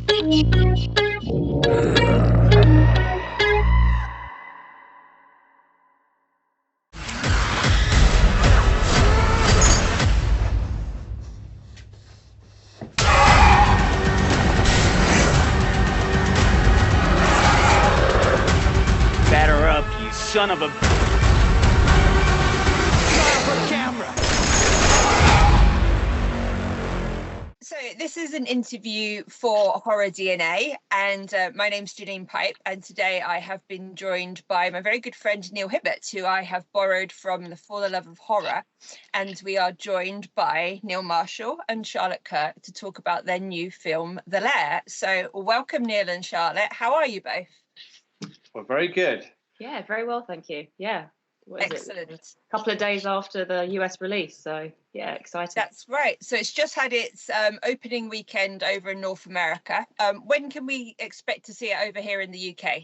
Batter up, you son of a... camera. So this is an interview for Horror DNA, and my name's Janine Pipe, and today I have been joined by my very good friend Neil Hibbert, who I have borrowed from the For the Love of Horror, and we are joined by Neil Marshall and Charlotte Kirk to talk about their new film, The LAIR. So welcome, Neil and Charlotte. How are you both? Well, very good. Yeah, very well, thank you. Yeah. Excellent. A couple of days after the US release, so yeah, exciting. That's right. So it's just had its opening weekend over in North America. When can we expect to see it over here in the UK?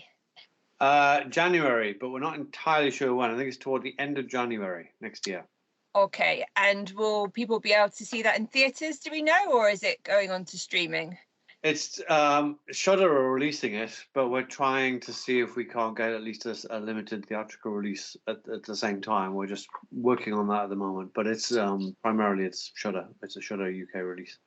January, but we're not entirely sure when. I think it's toward the end of January next year. Okay, and will people be able to see that in theatres, do we know, or is it going on to streaming? It's Shudder are releasing it, but we're trying to see if we can't get at least a limited theatrical release at the same time. We're just working on that at the moment, but it's primarily it's Shudder. It's a Shudder UK release.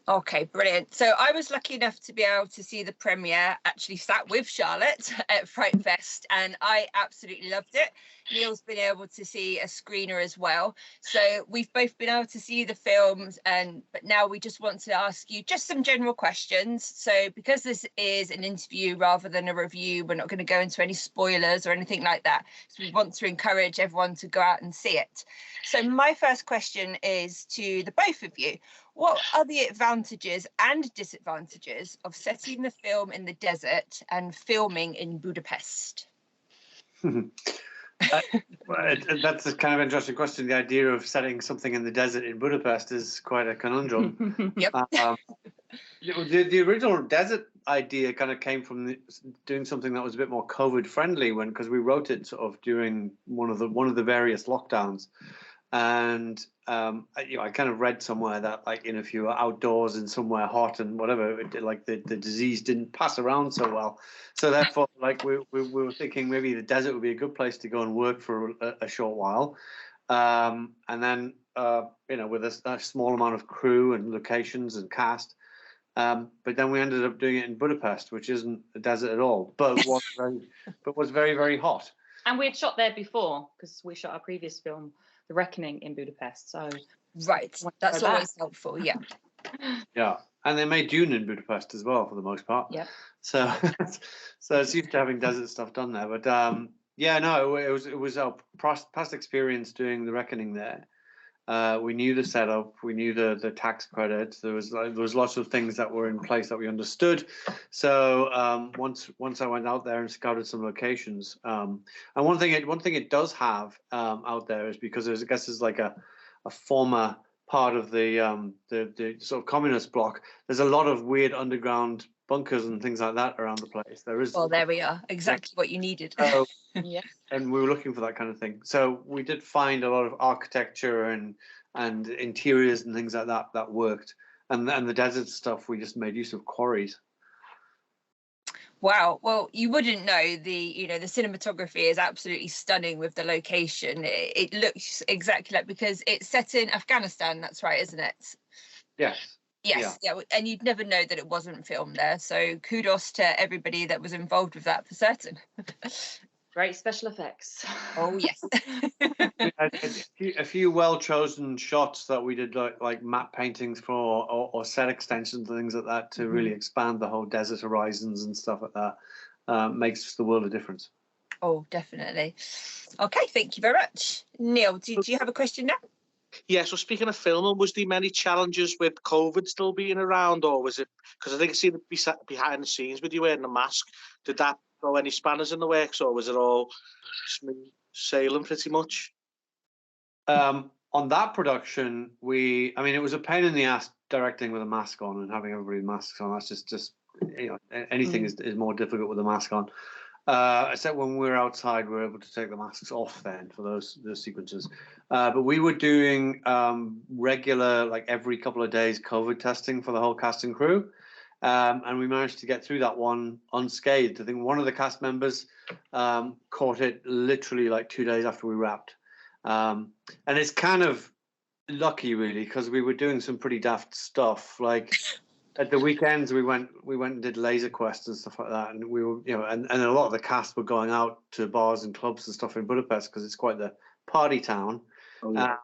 Okay, brilliant. So I was lucky enough to be able to see the premiere, actually sat with Charlotte at Fright Fest, and I absolutely loved it. Neil's been able to see a screener as well. So we've both been able to see the films, but now we just want to ask you just some general questions. So because this is an interview rather than a review, we're not going to go into any spoilers or anything like that. So we want to encourage everyone to go out and see it. So my first question is to the both of you. What are the advantages and disadvantages of setting the film in the desert and filming in Budapest? That's a kind of interesting question. The idea of setting something in the desert in Budapest is quite a conundrum. Yep. The original desert idea kind of came from doing something that was a bit more COVID friendly because we wrote it sort of during one of the various lockdowns. And I kind of read somewhere that if you were outdoors and somewhere hot and whatever, the disease didn't pass around so well. So therefore, we were thinking maybe the desert would be a good place to go and work for a short while, and then with a small amount of crew and locations and cast. But then we ended up doing it in Budapest, which isn't a desert at all, but was very, very hot. And we had shot there before because we shot our previous film, The Reckoning, in Budapest. So right, that's always helpful. Yeah. Yeah, and they made Dune in Budapest as well for the most part. Yeah. So it's used to having desert stuff done there. But it was our past experience doing The Reckoning there. We knew the setup, we knew the tax credits. There was lots of things that were in place that we understood. So once I went out there and scouted some locations, and one thing it does have out there is because there's like a former part of the sort of communist bloc. There's a lot of weird underground bunkers and things like that around the place. There is. Well, there we are. Exactly what you needed. Yeah. And we were looking for that kind of thing. So we did find a lot of architecture and interiors and things like that worked. And the desert stuff, we just made use of quarries. Wow. Well, you wouldn't know the cinematography is absolutely stunning with the location. It looks exactly because it's set in Afghanistan. That's right, isn't it? Yes. Yes. Yeah. And you'd never know that it wasn't filmed there. So kudos to everybody that was involved with that for certain. Great special effects. Oh yes. a few well-chosen shots that we did like matte paintings for or set extensions and things like that to really expand the whole desert horizons and stuff like that makes the world a difference. Oh, definitely. Okay, thank you very much. Neil, do you have a question now? Yeah, so speaking of filming, was there many challenges with COVID still being around, or was it, because I think I seen it behind the scenes with you wearing a mask, did that throw any spanners in the works, or was it all smooth sailing pretty much? On that production, it was a pain in the ass directing with a mask on and having everybody with masks on. That's just anything is more difficult with a mask on. Except when we were outside, we were able to take the masks off then for those sequences. But we were doing regular, like every couple of days, COVID testing for the whole cast and crew. And we managed to get through that one unscathed. I think one of the cast members caught it literally like 2 days after we wrapped. And it's kind of lucky, really, because we were doing some pretty daft stuff. Like at the weekends, we went and did laser quests and stuff like that. And we were, and a lot of the cast were going out to bars and clubs and stuff in Budapest because it's quite the party town. Oh, yeah.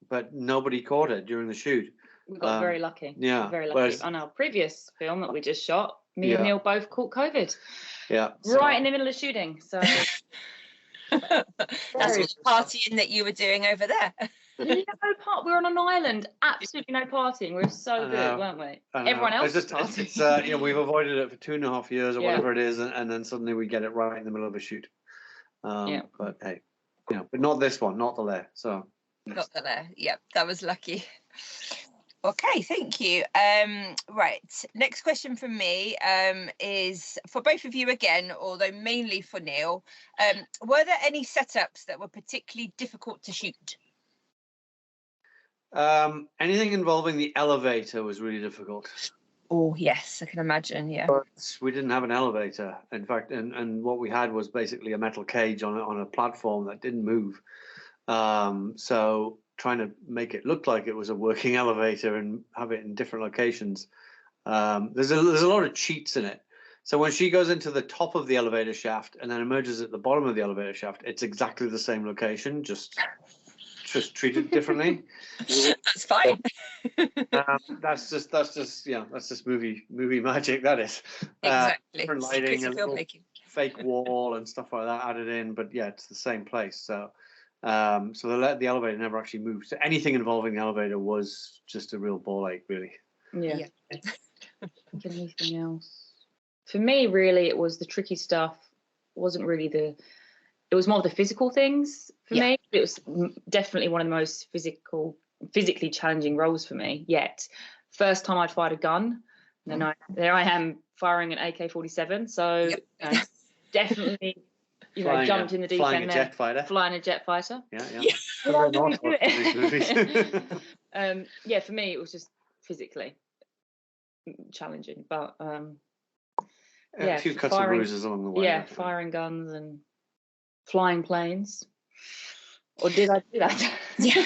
But nobody caught it during the shoot. We got very lucky. Yeah. Very lucky. On our previous film that we just shot, me and Neil both caught COVID. Yeah. Right in the middle of shooting. So that's all the partying that you were doing over there. We were on an island, absolutely no partying. We were so good, weren't we? Everyone else was partying. We've avoided it for 2.5 years or whatever it is, and then suddenly we get it right in the middle of a shoot. But hey, but not this one, not the LAIR. So not the LAIR. Yep, that was lucky. Okay, thank you. Right, next question from me is for both of you again, although mainly for Neil. Were there any setups that were particularly difficult to shoot? Anything involving the elevator was really difficult. Oh yes, I can imagine. Yeah, but we didn't have an elevator, in fact, and what we had was basically a metal cage on a platform that didn't move. So trying to make it look like it was a working elevator and have it in different locations. There's a lot of cheats in it. So when she goes into the top of the elevator shaft and then emerges at the bottom of the elevator shaft, it's exactly the same location, just treated differently. That's fine. That's just movie magic. That is exactly different lighting, a little fake wall and stuff like that added in, but yeah, it's the same place. So the elevator never actually moved. So anything involving the elevator was just a real ball ache, really. Yeah. Anything else? For me, really, it was the tricky stuff. It wasn't really it was more of the physical things for me. It was definitely one of the most physically challenging roles for me yet. First time I'd fired a gun, and then there I am firing an AK-47. So definitely, jumped in the deep end there. Flying a jet fighter. Yeah. How do we do it? For me, it was just physically challenging, but a few cuts and bruises along the way. Yeah, firing guns and flying planes. Or did I do that? Yeah.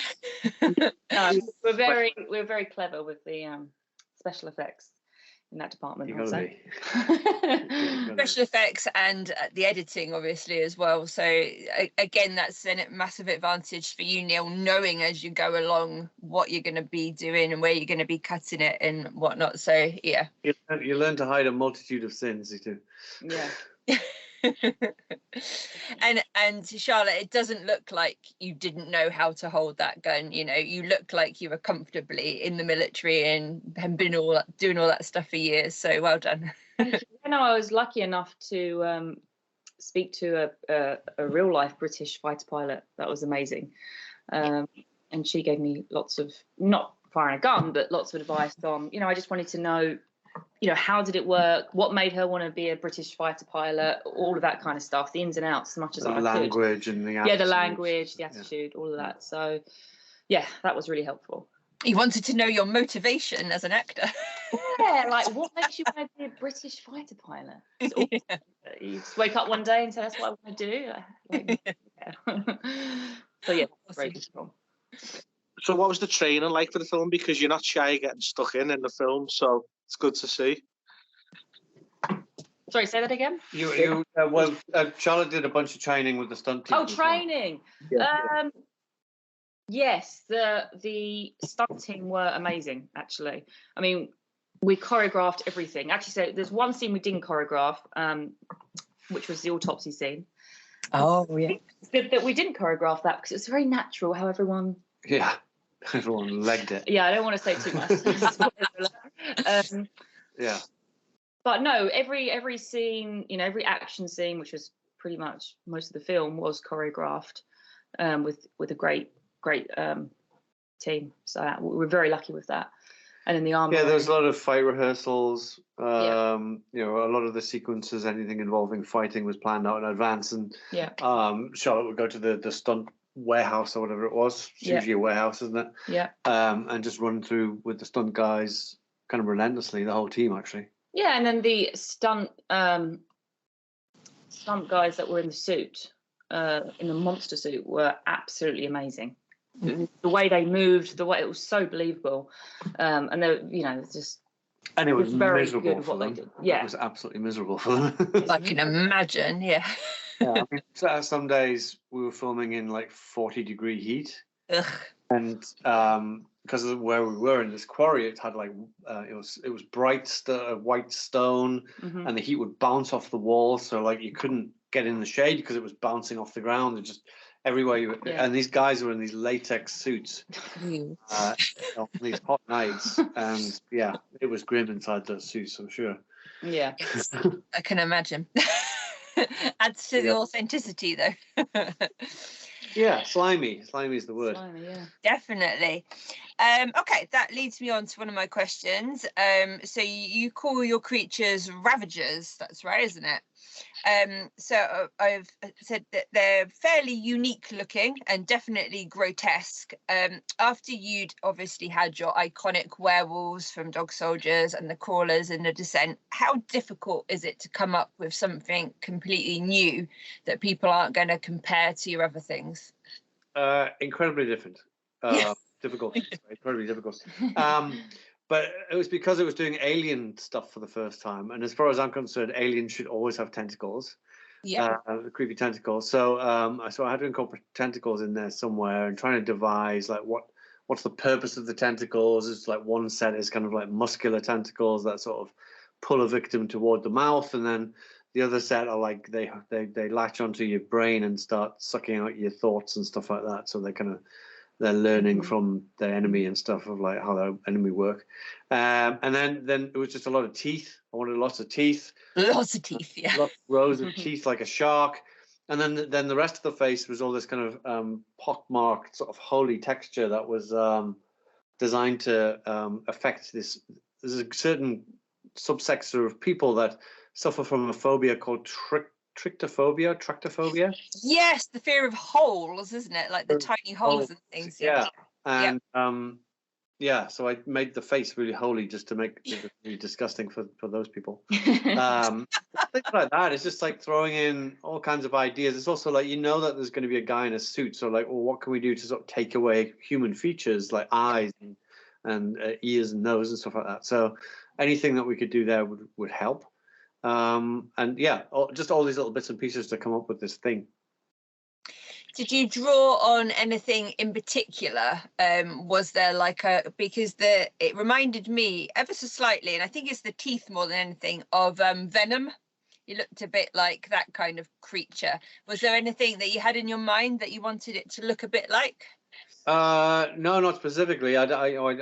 No, we're very clever with the special effects in that department. Special effects and the editing, obviously, as well. So again, that's a massive advantage for you, Neil, knowing as you go along what you're going to be doing and where you're going to be cutting it and whatnot. So yeah, you learn to hide a multitude of sins, you do. Yeah. and Charlotte, it doesn't look like you didn't know how to hold that gun. You look like you were comfortably in the military and have been doing all that stuff for years. So well done. I was lucky enough to speak to a real life British fighter pilot. That was amazing. And she gave me lots of, not firing a gun, but lots of advice on, I just wanted to know, how did it work? What made her want to be a British fighter pilot? All of that kind of stuff, the ins and outs, as much as I could. The language and the attitude. Yeah, the language, the attitude, all of that. So, yeah, that was really helpful. You wanted to know your motivation as an actor. Yeah, like what makes you want to be a British fighter pilot? You just wake up one day and say, that's what I want to do. So, yeah, very strong. So what was the training like for the film? Because you're not shy of getting stuck in the film, so it's good to see. Sorry, say that again. Charlotte did a bunch of training with the stunt team. Oh, training. Yeah. Yes, the stunt team were amazing, actually. I mean, we choreographed everything. Actually, so there's one scene we didn't choreograph, which was the autopsy scene. Oh, yeah. It's good that we didn't choreograph that because it's very natural how everyone... Yeah, everyone legged it. Yeah, I don't want to say too much. Yeah. But no, every scene, every action scene, which was pretty much most of the film, was choreographed with a great team. So we're very lucky with that. And in the army, yeah, there's a lot of fight rehearsals. A lot of the sequences, anything involving fighting, was planned out in advance. And Charlotte would go to the stunt warehouse or whatever it was. It's usually a warehouse, isn't it? Yeah. And just run through with the stunt guys kind of relentlessly, the whole team actually. Yeah, and then the stunt guys that were in the suit, in the monster suit, were absolutely amazing. The way they moved, the way it was so believable, and they, just. And it was very miserable good for what they them. did. Yeah, It was absolutely miserable for them. I can imagine. Yeah. Yeah, I mean, some days we were filming in like 40-degree heat, Ugh. and because of where we were in this quarry, it had like it was bright white stone, and the heat would bounce off the wall, so like you couldn't get in the shade because it was bouncing off the ground and just everywhere you were. Yeah. And these guys were in these latex suits on these hot nights, and yeah, it was grim inside those suits, I'm sure. Yeah. I can imagine. Adds to the authenticity, though. Yeah, slimy. Slimy is the word. Slimy, yeah. Definitely. Okay, that leads me on to one of my questions. So you call your creatures ravagers, that's right, isn't it? So I've said that they're fairly unique looking and definitely grotesque. After you'd obviously had your iconic werewolves from Dog Soldiers and the crawlers in The Descent, how difficult is it to come up with something completely new that people aren't going to compare to your other things? Incredibly different. Difficult. Incredibly difficult. But it was because it was doing alien stuff for the first time, and as far as I'm concerned, aliens should always have tentacles. Yeah. Creepy tentacles. So I had to incorporate tentacles in there somewhere, and trying to devise like what's the purpose of the tentacles. It's like one set is kind of like muscular tentacles that sort of pull a victim toward the mouth, and then the other set are like they latch onto your brain and start sucking out your thoughts and stuff like that. So they're learning from their enemy and stuff of like how their enemy work. And then it was just a lot of teeth. I wanted lots of teeth. Lots of teeth, yeah. Lots of rows of teeth like a shark. And then the rest of the face was all this kind of pockmarked sort of holy texture that was designed to affect this. There's a certain subsector of people that suffer from a phobia called tractophobia. Yes, the fear of holes, isn't it? Like the tiny holes and things. Yeah. And so I made the face really holy just to make it really disgusting for those people. Things like that. It's just like throwing in all kinds of ideas. It's also like, that there's going to be a guy in a suit. So like, well, what can we do to sort of take away human features like eyes and ears and nose and stuff like that? So anything that we could do there would help. Just all these little bits and pieces to come up with this thing. Did you draw on anything in particular? Was there because it reminded me ever so slightly, and I think it's the teeth more than anything, of Venom. You looked a bit like that kind of creature. Was there anything that you had in your mind that you wanted it to look a bit like? No, not specifically. I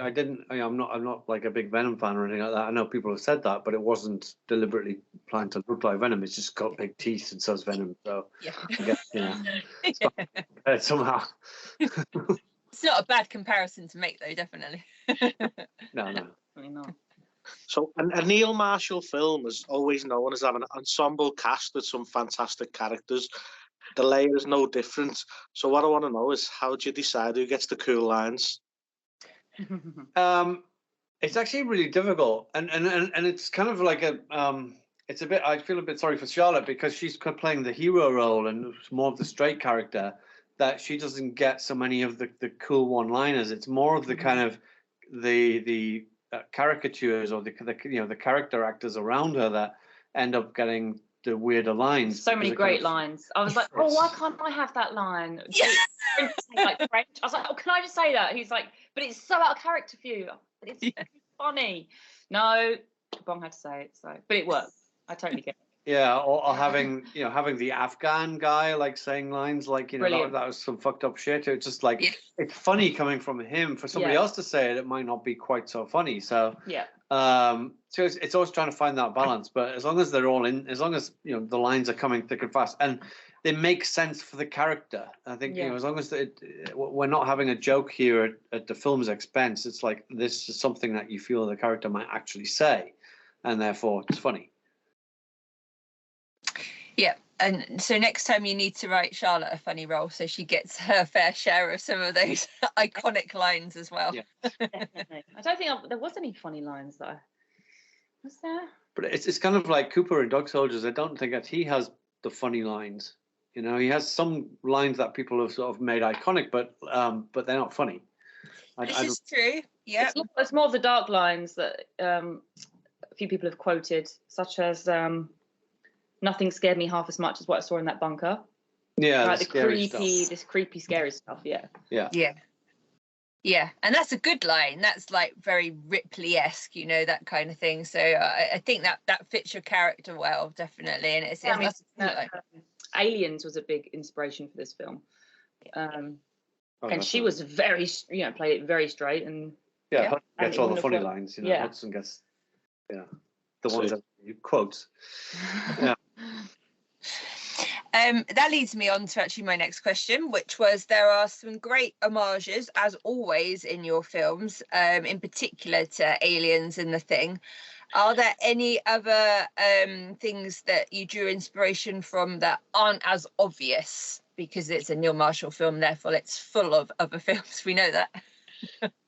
didn't. I'm not like a big Venom fan or anything like that. I know people have said that, but it wasn't deliberately planned to look like Venom. It's just got big teeth and so is Venom. So yeah, I guess, somehow. It's not a bad comparison to make, though. Definitely. No. Definitely not. So a Neil Marshall film is always known as having an ensemble cast with some fantastic characters. The LAIR is no different. So what I want to know is, how do you decide who gets the cool lines? It's actually really difficult, and it's kind of like it's a bit. I feel a bit sorry for Charlotte because she's playing the hero role and more of the straight character, that she doesn't get so many of the cool one-liners. It's more of the kind of the caricatures or the character actors around her that end up getting the weirder lines. So many great lines. I was like, oh, why can't I have that line? Yeah. Like French. I was like, oh, can I just say that? He's like, but it's so out of character for you. But it's funny. No, Bong had to say it. So, but it worked. I totally get it. Yeah, or having the Afghan guy like saying lines like that was some fucked up shit. It's just like it's funny coming from him. For somebody else to say it, it might not be quite so funny. So so it's always trying to find that balance. But as long as they're all in, as long as the lines are coming thick and fast and they make sense for the character, I think as long as we're not having a joke here at the film's expense. It's like this is something that you feel the character might actually say, and therefore it's funny. Yeah, and so next time you need to write Charlotte a funny role so she gets her fair share of some of those iconic lines as well. Yeah. Definitely. I don't think there was any funny lines though. Was there? But it's kind of like Cooper in Dog Soldiers. I don't think that he has the funny lines. You know, he has some lines that people have sort of made iconic, but they're not funny. This is true. Yeah. It's more of the dark lines that a few people have quoted, such as "Nothing scared me half as much as what I saw in that bunker." Yeah, like this creepy, scary stuff. Yeah. Yeah, and that's a good line. That's like very Ripley-esque, you know, that kind of thing. So I think that fits your character well, definitely. And it's Yeah, I mean, that's a cool line. Aliens was a big inspiration for this film. And she definitely. was very, played it very straight and Hudson gets all the funny wonderful. lines. You know, Yeah. Hudson gets the ones that you quotes. Yeah. That leads me on to actually my next question, which was there are some great homages, as always, in your films, in particular to Aliens and The Thing. Are there any other things that you drew inspiration from that aren't as obvious? Because it's a Neil Marshall film, therefore it's full of other films. We know that.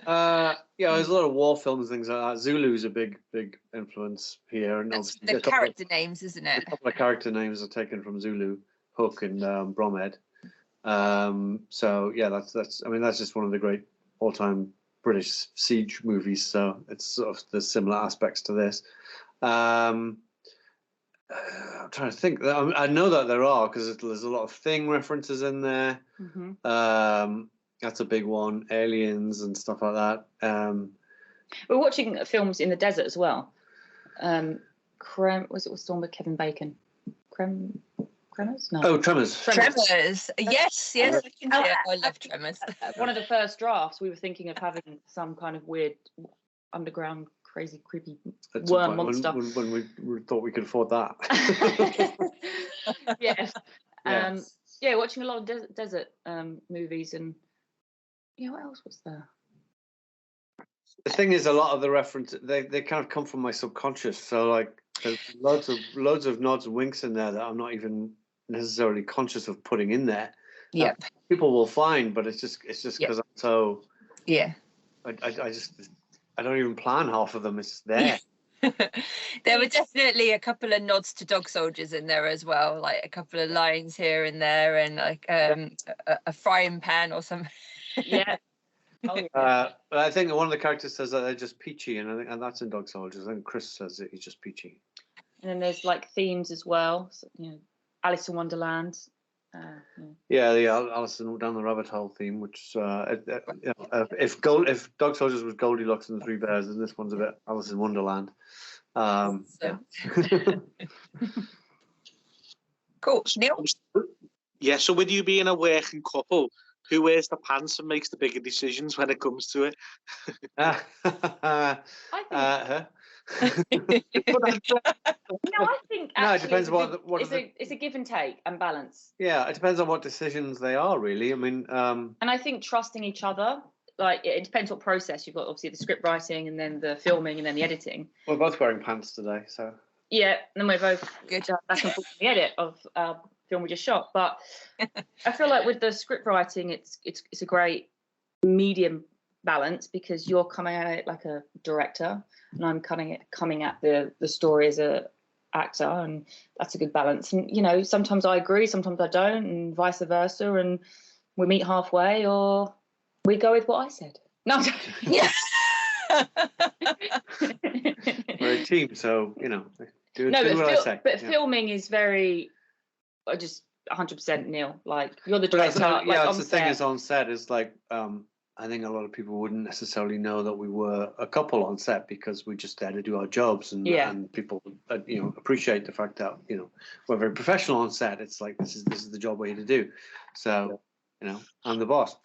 There's a lot of war films, things like that. Zulu's a big influence here, and That's obviously the character names, isn't it? a couple of character names are taken from Zulu, Hook and Bromhead. So yeah, that's just one of the great all-time British siege movies. So it's sort of the similar aspects to this. I'm trying to think. I know that there are, because there's a lot of Thing references in there. Mhm. That's a big one. Aliens and stuff like that. We're watching films in the desert as well. What's the one with Kevin Bacon? Tremors? No. Oh, Tremors. Tremors. Yes. I love Tremors. One of the first drafts, we were thinking of having some kind of weird underground, crazy, creepy worm monster. When we thought we could afford that. Yes. Yes. Watching a lot of desert movies, and what else was there? The thing is, a lot of the reference they kind of come from my subconscious. So like, there's loads of nods and winks in there that I'm not even necessarily conscious of putting in there. Yeah. People will find, but it's just because I'm so. Yeah. I don't even plan half of them. It's just there. There were definitely a couple of nods to Dog Soldiers in there as well, like a couple of lines here and there, and like a frying pan or something. Yeah. Oh, yeah. But I think one of the characters says that they're just peachy, and that's in Dog Soldiers. I think Chris says that he's just peachy. And then there's like themes as well. So, Alice in Wonderland. Yeah, the Alice Down the Rabbit Hole theme, which if Dog Soldiers was Goldilocks and the Three Bears, then this one's a bit Alice in Wonderland. Cool. Neil? Yeah, so with you being a working couple, who wears the pants and makes the bigger decisions when it comes to it? I think it depends it's a give and take and balance. Yeah, it depends on what decisions they are, really. I mean, and I think trusting each other, like it depends what process you've got. Obviously, the script writing, and then the filming, and then the editing. We're both wearing pants today, so yeah. And then we're both good back and forth in the edit of film we just shot. But I feel like with the script writing, it's a great medium balance, because you're coming at it like a director, and I'm coming at the story as a actor, and that's a good balance. And sometimes I agree, sometimes I don't, and vice versa, and we meet halfway, or we go with what I said. No, yeah. We're a team, so do what I say. But filming is very just 100% Neil. Like, you're the director. That's the thing is on set is like I think a lot of people wouldn't necessarily know that we were a couple on set, because we just there to do our jobs, and people appreciate the fact that we're very professional on set. It's like this is the job we're here to do. So I'm the boss.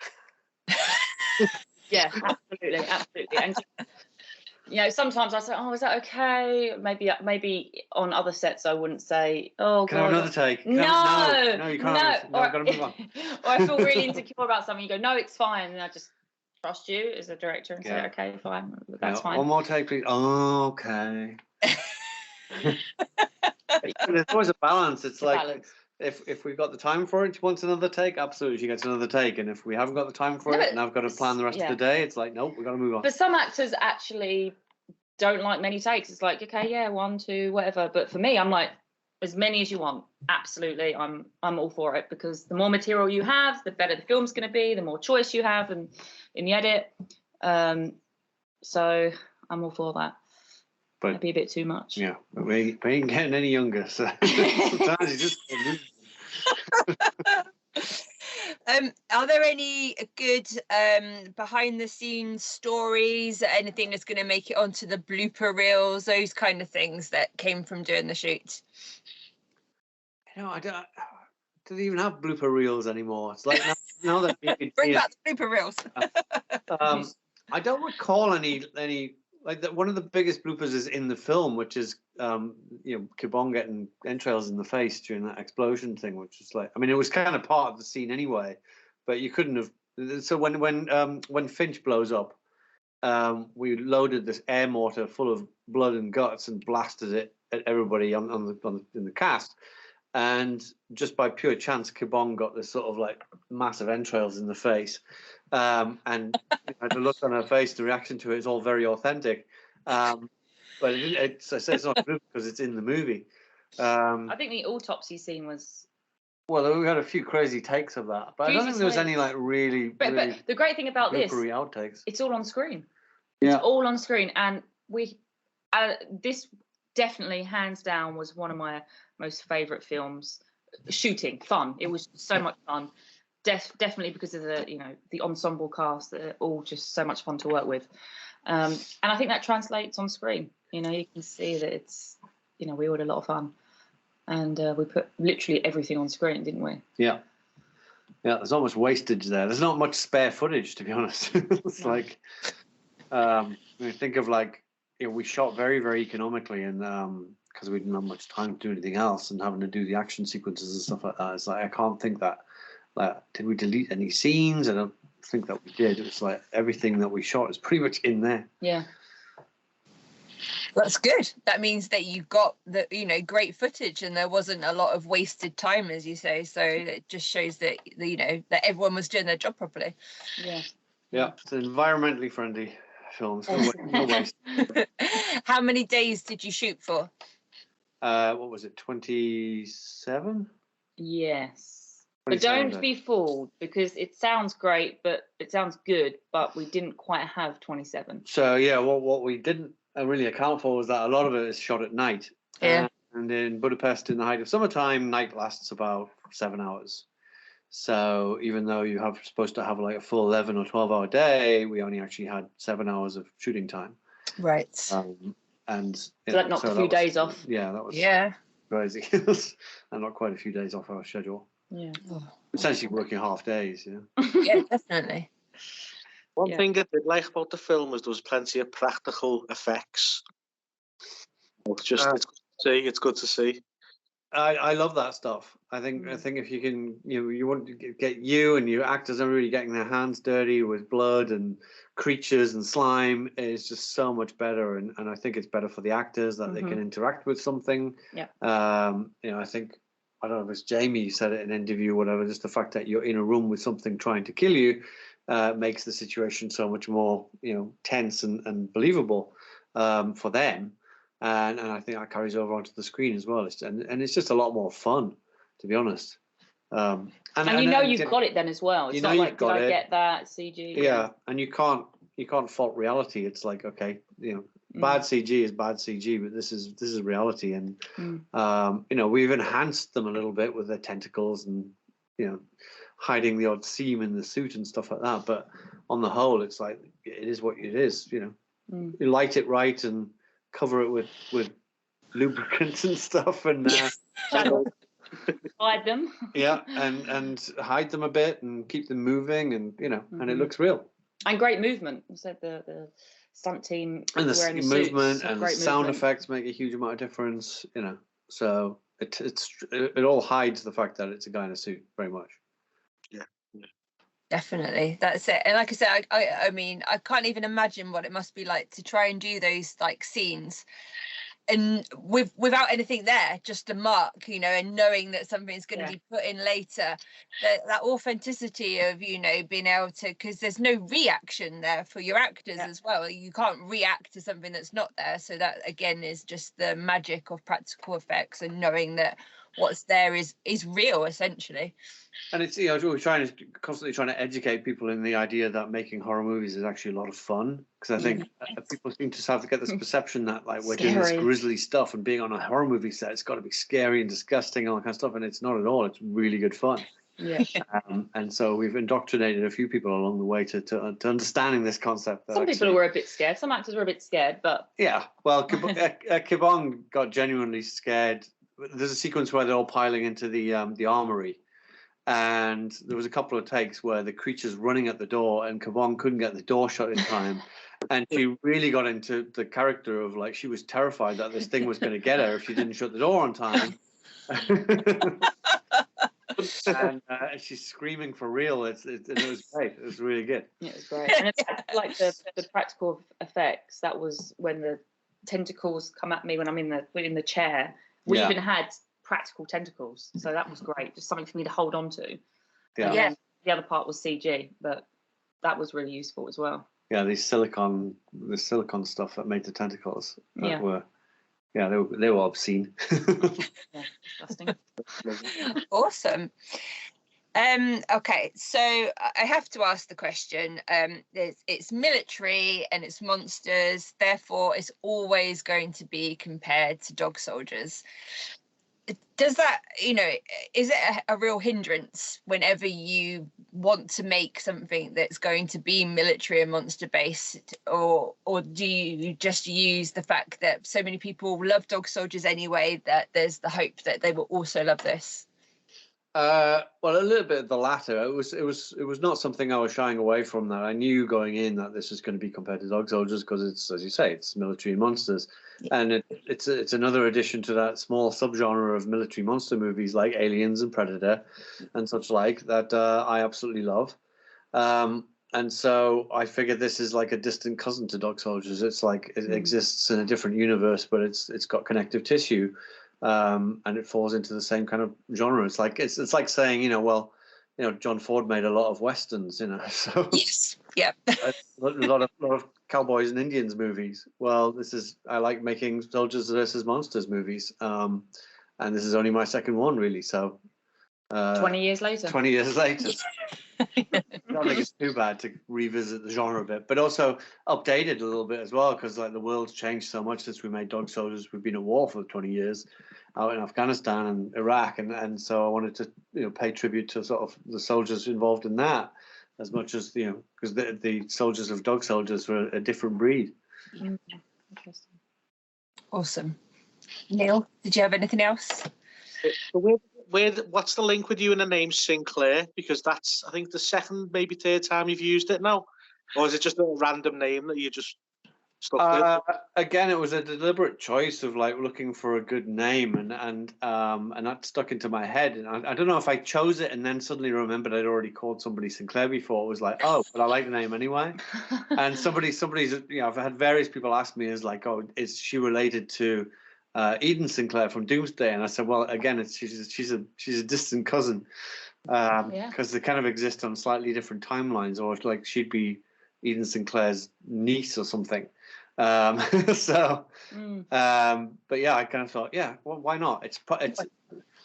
Yeah, absolutely. And sometimes I say, "Oh, is that okay?" Maybe on other sets I wouldn't say, "Oh, can I have another take?" No, you can't. No, I've got to move on. Or I feel really insecure about something. You go, "No, it's fine," and I just trust you as a director and say, "Okay, fine, that's fine." One more take, please. Oh, okay. There's always a balance. It's like balance. If we've got the time for it, she wants another take, absolutely, she gets another take. And if we haven't got the time for it, and I've got to plan the rest of the day, it's like, nope, we've got to move on. But some actors actually don't like many takes. It's like, okay, yeah, 1, 2, whatever. But for me, I'm like, as many as you want. Absolutely, I'm all for it, because the more material you have, the better the film's going to be. The more choice you have in the edit. So I'm all for that. But it'd be a bit too much. Yeah, but we ain't getting any younger, so sometimes you just. Are there any good behind the scenes stories, anything that's going to make it onto the blooper reels, those kind of things that came from doing the shoot? I don't even have blooper reels anymore. It's like now that bring back the blooper reels. I don't recall any like that. One of the biggest bloopers is in the film, which is Kibon getting entrails in the face during that explosion thing, which is like, I mean, it was kind of part of the scene anyway, but you couldn't have. So when Finch blows up, we loaded this air mortar full of blood and guts and blasted it at everybody in the cast. And just by pure chance, Kibon got this sort of like massive entrails in the face. And the look on her face, the reaction to it is all very authentic. But I say it's not blue because it's in the movie. I think the autopsy scene was. Well, we had a few crazy takes of that, but I don't think there was any like really. But the great thing about this, outtakes. It's all on screen. Yeah. It's all on screen, and this definitely, hands down, was one of my most favourite films. Shooting, fun. It was so much fun. Definitely because of the ensemble cast. They're all just so much fun to work with, and I think that translates on screen. You can see that it's we all had a lot of fun, and we put literally everything on screen, didn't we? Yeah. Yeah, there's not much wastage there. There's not much spare footage, to be honest. It's like, think of like, we shot very, very economically, and because we didn't have much time to do anything else, and having to do the action sequences and stuff like that. It's like, I can't think that, did we delete any scenes? I don't think that we did. It's like everything that we shot is pretty much in there. Yeah. That's good. That means that you got the great footage, and there wasn't a lot of wasted time, as you say. So it just shows that that everyone was doing their job properly. Yeah. Yeah, it's an environmentally friendly film. No waste. How many days did you shoot for? What was it? 27? Yes. But don't be fooled, because it sounds great, but it sounds good, but we didn't quite have 27. So yeah, what we didn't really account for was that a lot of it is shot at night. Yeah. And in Budapest, in the height of summertime, night lasts about 7 hours. So even though you have supposed to have like a full 11 or 12-hour day, we only actually had 7 hours of shooting time. Right. And so that knocked a few days off. Yeah, that was crazy. And not quite a few days off our schedule. Yeah. Essentially working half days, Yeah, definitely. One thing I did like about the film was there was plenty of practical effects. It's good to see. I love that stuff. I think if you can, you want to get you and your actors are really getting their hands dirty with blood and creatures and slime. It's just so much better, and I think it's better for the actors that they can interact with something. Yeah. I think, I don't know if it's Jamie who said it in an interview or whatever, just the fact that you're in a room with something trying to kill you makes the situation so much more tense and believable for them. And I think that carries over onto the screen as well. And it's just a lot more fun, to be honest. And you've got it then as well. It's not like, did I get that CG? Yeah, and you can't fault reality. It's like, okay, bad CG is bad CG, but this is reality. And we've enhanced them a little bit with their tentacles and hiding the odd seam in the suit and stuff like that. But on the whole, it's like, it is what it is. You light it right and cover it with lubricants and stuff, and hide them. Yeah, and hide them a bit and keep them moving, and and it looks real. And great movement. You said the stunt team and wearing the movement suits, and the sound effects make a huge amount of difference. So it all hides the fact that it's a guy in a suit very much. Yeah. Definitely, that's it. And like I said, I mean, I can't even imagine what it must be like to try and do those like scenes without anything there, just a mark, you know, and knowing that something's going to be put in later, that authenticity of, you know, being able to, because there's no reaction there for your actors as well. You can't react to something that's not there. So that again is just the magic of practical effects and knowing that what's there is real, essentially. And it's, you know, we're constantly trying to educate people in the idea that making horror movies is actually a lot of fun, because I think people seem to have to get this perception that like we're doing this grisly stuff and being on a horror movie set, it's got to be scary and disgusting and all that kind of stuff, and it's not at all. It's really good fun. Yeah. And so we've indoctrinated a few people along the way to understanding this concept. Some people were a bit scared. Some actors were a bit scared, but yeah. Well, Kibong got genuinely scared. There's a sequence where they're all piling into the armory, and there was a couple of takes where the creature's running at the door and Kibong couldn't get the door shut in time, and she really got into the character of like she was terrified that this thing was going to get her if she didn't shut the door on time. And she's screaming for real. It was great. It was really good. Yeah, it was great. And it's like the practical effects. That was when the tentacles come at me when I'm in the chair. We even had practical tentacles, so that was great. Just something for me to hold on to. Yeah. The other part was CG, but that was really useful as well. Yeah, the silicon stuff that made the tentacles. Were they were obscene. Yeah, disgusting. Awesome. Okay, so I have to ask the question. It's military and it's monsters, therefore it's always going to be compared to dog soldiers. Does that, you know, is it a real hindrance whenever you want to make something that's going to be military and monster based, or do you just use the fact that so many people love dog soldiers anyway that there's the hope that they will also love this? Well, a little bit of the latter. It was not something I was shying away from. That I knew going in that this was going to be compared to dog soldiers because it's, as you say, it's military and monsters, and it's another addition to that small subgenre of military monster movies like Aliens and Predator and such like that I absolutely love. And so I figured this is like a distant cousin to dog soldiers. It's like it exists in a different universe, but it's got connective tissue. And it falls into the same kind of genre. It's like saying, you know, well, you know, John Ford made a lot of westerns, you know, so yes, yeah, a lot of cowboys and Indians movies. Well, I like making soldiers versus monsters movies, and this is only my second one, really. So 20 years later. 20 years later. I don't think it's too bad to revisit the genre a bit, but also update it a little bit as well, because like the world's changed so much since we made Dog Soldiers. We've been at war for 20 years out in Afghanistan and Iraq, and so I wanted to, you know, pay tribute to sort of the soldiers involved in that as much as, you know, because the soldiers of Dog Soldiers were a different breed. Interesting. Awesome. Neil, did you have anything else? What's the link with you and the name Sinclair? Because that's, I think, the second, maybe third time you've used it now. Or is it just a random name that you just stuck with? Again, it was a deliberate choice of like looking for a good name, and that stuck into my head. And I don't know if I chose it and then suddenly remembered I'd already called somebody Sinclair before. It was like, oh, but I like the name anyway. And somebody's, you know, I've had various people ask me, is like, oh, is she related to Eden Sinclair from Doomsday? And I said, well, again, she's a distant cousin, because they kind of exist on slightly different timelines, or like she'd be Eden Sinclair's niece or something. But yeah, I kind of thought, yeah, well, why not? It's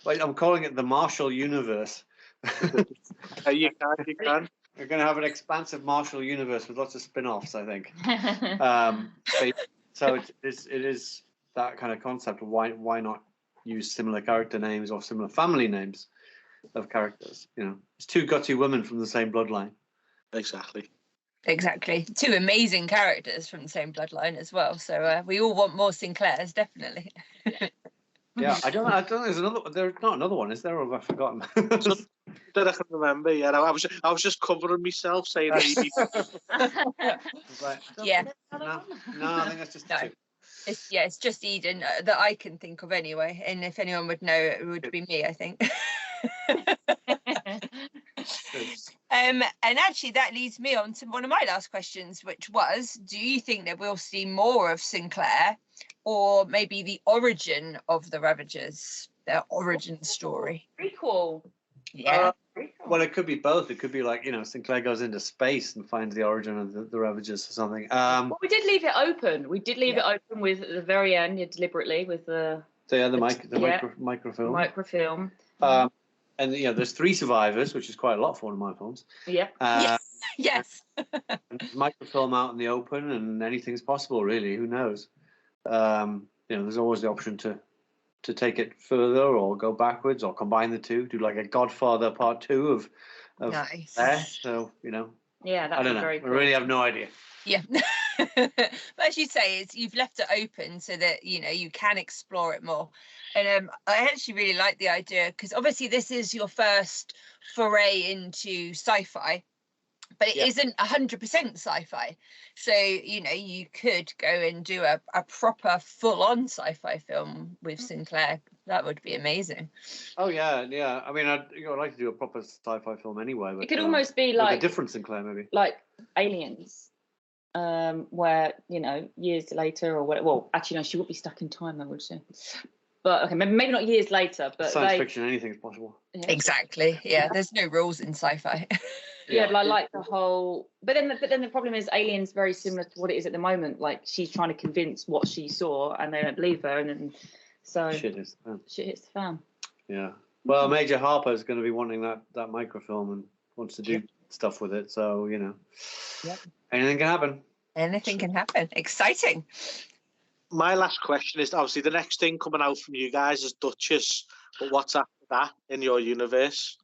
I'm calling it the Marshall Universe. You can. We're going to have an expansive Marshall Universe with lots of spin-offs, I think. So it is that kind of concept of why not use similar character names or similar family names of characters. You know, it's two gutsy women from the same bloodline. Exactly. Two amazing characters from the same bloodline as well. So we all want more Sinclairs, definitely. Yeah, I don't know. There's another. There's not another one, is there? Or have I forgotten? That I can remember. Yeah, I was just covering myself saying maybe. Right. Yeah. No, I think that's just two. It's just Eden that I can think of anyway. And if anyone would know, it would be me, I think. And actually, that leads me on to one of my last questions, which was: do you think that we'll see more of Sinclair, or maybe the origin of the Ravagers, their origin story? Prequel. Yeah. Well, it could be both. It could be like, Sinclair goes into space and finds the origin of the Ravagers or something. Well, we did leave it open. We did leave it open with at the very end, deliberately, with the microfilm. Microfilm. And there's 3 survivors, which is quite a lot for one of my films. Yes. Yes. Microfilm out in the open, and anything's possible, really. Who knows? There's always the option to take it further or go backwards or combine the two, do like a Godfather Part 2 of Nice. there. So, Yeah, I don't know. very cool. I really have no idea. Yeah. But as you say, you've left it open so that you can explore it more. And I actually really like the idea, because obviously this is your first foray into sci-fi, but it isn't 100% sci-fi. So you could go and do a proper full-on sci-fi film with Sinclair. That would be amazing. Oh yeah. I mean, I'd like to do a proper sci-fi film anyway. But, it could almost be with like a different Sinclair, maybe like Aliens. Where years later, or what? Well, actually, no, she would be stuck in time, I would say. But okay, maybe not years later. But science fiction, anything's possible. Yeah. Exactly. Yeah, there's no rules in sci-fi. Yeah, like the whole. But then the problem is, Aliens very similar to what it is at the moment. Like, she's trying to convince what she saw, and they don't believe her, and then shit hits the fan. Yeah. Well, Major Harper's going to be wanting that microfilm and wants to do stuff with it. So anything can happen. Anything can happen. Exciting. My last question is, obviously the next thing coming out from you guys is Duchess, but what's after that in your universe?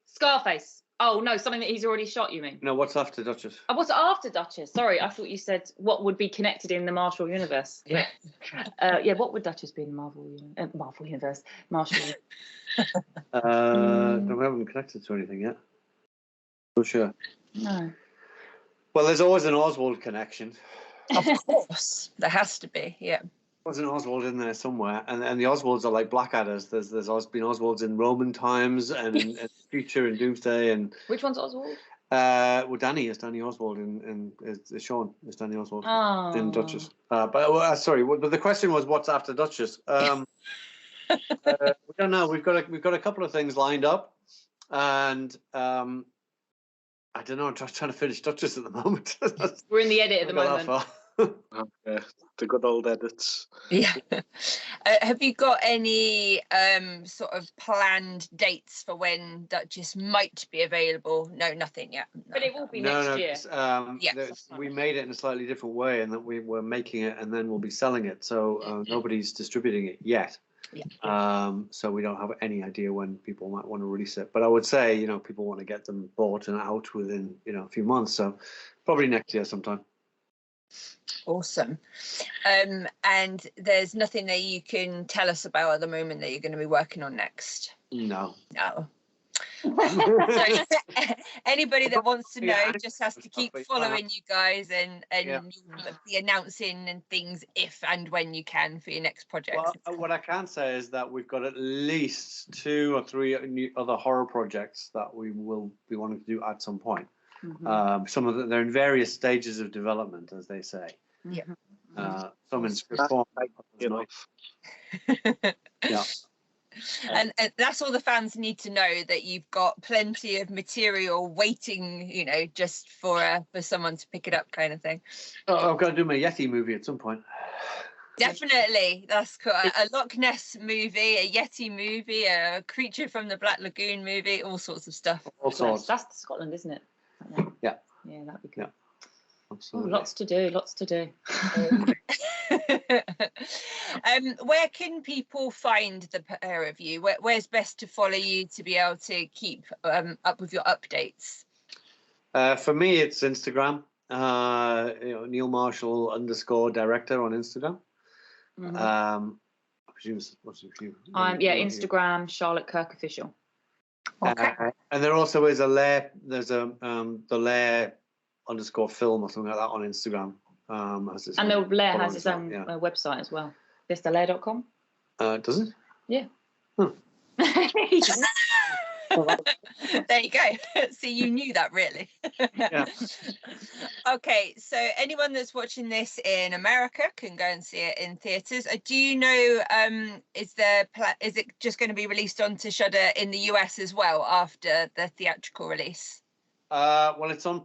Scarface. Oh no, something that he's already shot, you mean? No, what's after Duchess? What's after Duchess? Sorry, I thought you said what would be connected in the Marvel universe. Yeah. What would Duchess be in the Marvel universe? Marvel. No, we haven't connected to anything yet. For sure. No. Well, there's always an Oswald connection. Of course, there has to be. Yeah. There's an Oswald in there somewhere, and the Oswalds are like Blackadders. There's been Oswalds in Roman times and in Future and Doomsday. And which one's Oswald? Danny Oswald in Sean is Danny Oswald in Duchess. But the question was what's after Duchess. We don't know. We've got a couple of things lined up, and I don't know. I'm just trying to finish Duchess at the moment. We're in the edit at the moment. Okay, the good old edits. Yeah. Have you got any sort of planned dates for when Duchess might be available? No, nothing yet. No. But it will be next year. We made it in a slightly different way, and that we were making it and then we'll be selling it. So nobody's distributing it yet. Yeah. So we don't have any idea when people might want to release it. But I would say, people want to get them bought and out within, a few months. So probably next year sometime. Awesome. And there's nothing that you can tell us about at the moment that you're going to be working on next? No. So anybody that wants to know just has to keep following you guys and you'll be announcing and things if and when you can for your next project. Well, what I can say is that we've got at least 2 or 3 other horror projects that we will be wanting to do at some point. Mm-hmm. Some of them, they're in various stages of development, as they say. Yeah. Some in script form. Yeah. And that's all the fans need to know, that you've got plenty of material waiting, just for someone to pick it up, kind of thing. Oh, I've got to do my Yeti movie at some point. Definitely, that's cool. A Loch Ness movie, a Yeti movie, a Creature from the Black Lagoon movie, all sorts of stuff. All sorts. That's Scotland, isn't it? Yeah. Yeah, that'd be good. Yeah. Absolutely. Lots to do. Where can people find the pair of you? Where's best to follow you to be able to keep up with your updates? For me, it's Instagram. Neil Marshall _director on Instagram. Mm-hmm. I presume what's your view? Instagram, Charlotte Kirk official. Okay. And there also is a LAIR. There's the LAIR _film or something like that on Instagram. And the LAIR has its own website as well. Just the LAIR.com. Does it? Yeah. Huh. There you go. See, you knew that, really. Yeah. Okay, so anyone that's watching this in America can go and see it in theaters. Do you know, is it just going to be released onto Shudder in the US as well after the theatrical release? Well, it's on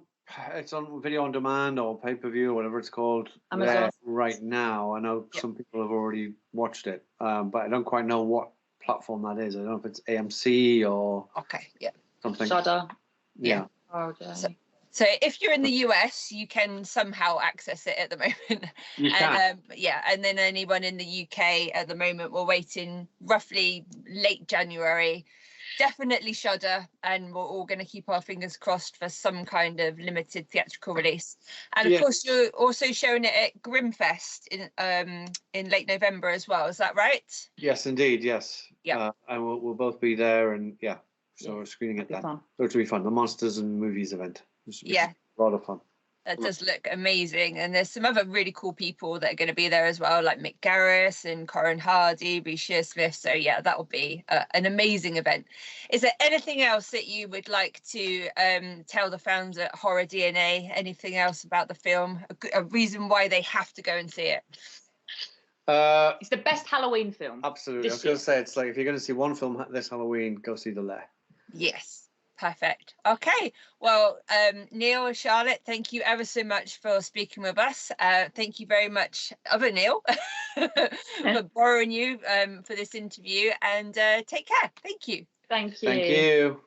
video on demand or pay-per-view or whatever it's called Amazon. there right now. I know some people have already watched it, but I don't quite know what platform that is. I don't know if it's AMC or Okay, yeah. something. Shudder. Yeah. So if you're in the US, you can somehow access it at the moment. You can. And then anyone in the UK at the moment, we're waiting roughly late January. Definitely Shudder, and we're all going to keep our fingers crossed for some kind of limited theatrical release. And of course, you're also showing it at Grimfest in late November as well. Is that right? Yes, indeed. Yes. Yeah. And we'll both be there, and so we're screening it then. So it'll be fun. The Monsters and Movies event. Yeah. A lot of fun. That does look amazing. And there's some other really cool people that are going to be there as well, like Mick Garris and Corin Hardy, Reece Shearsmith. So yeah, that will be an amazing event. Is there anything else that you would like to tell the fans at Horror DNA? Anything else about the film? A reason why they have to go and see it? It's the best Halloween film. Absolutely. I was going to say, it's like, if you're going to see one film this Halloween, go see The LAIR. Yes. Perfect. Okay. Well, Neil and Charlotte, thank you ever so much for speaking with us. Thank you very much, other Neil, for borrowing you for this interview, and take care. Thank you. Thank you. Thank you.